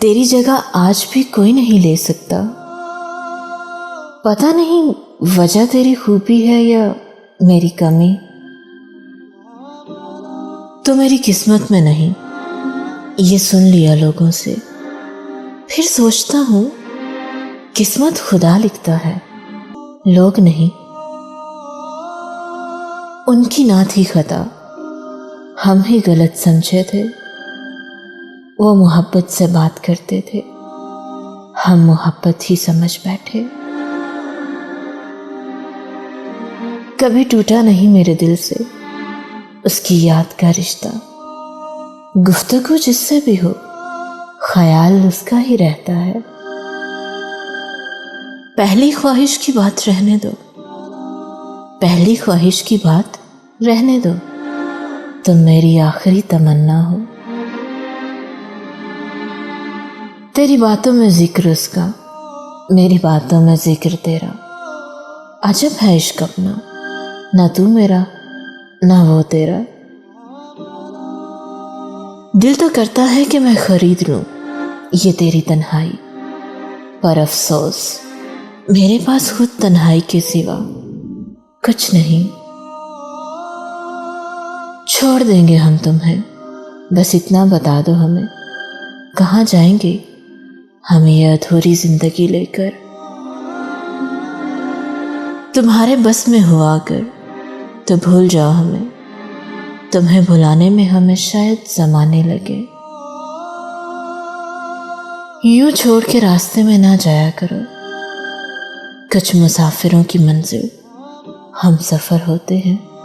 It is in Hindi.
तेरी जगह आज भी कोई नहीं ले सकता। पता नहीं वजह तेरी खूबी है या मेरी कमी। तो मेरी किस्मत में नहीं, ये सुन लिया लोगों से। फिर सोचता हूं किस्मत खुदा लिखता है, लोग नहीं। उनकी ना थी खता, हम ही गलत समझे थे। वो मोहब्बत से बात करते थे, हम मोहब्बत ही समझ बैठे। कभी टूटा नहीं मेरे दिल से उसकी याद का रिश्ता। गुफ्तगू जिससे भी हो, ख्याल उसका ही रहता है। पहली ख्वाहिश की बात रहने दो, पहली ख्वाहिश की बात रहने दो। तुम मेरी आखिरी तमन्ना हो। तेरी बातों में जिक्र उसका, मेरी बातों में जिक्र तेरा। अजब है इश्क अपना, ना तू मेरा ना वो तेरा। दिल तो करता है कि मैं खरीद लूं ये तेरी तन्हाई, पर अफसोस मेरे पास खुद तन्हाई के सिवा कुछ नहीं। छोड़ देंगे हम तुम्हें, बस इतना बता दो हमें, कहाँ जाएंगे हम ये अधूरी जिंदगी लेकर। तुम्हारे बस में हुआ अगर तो भूल जाओ हमें, तुम्हें भुलाने में हमें शायद ज़माने लगे। यूं छोड़ के रास्ते में ना जाया करो, कुछ मुसाफिरों की मंजिल हम सफ़र होते हैं।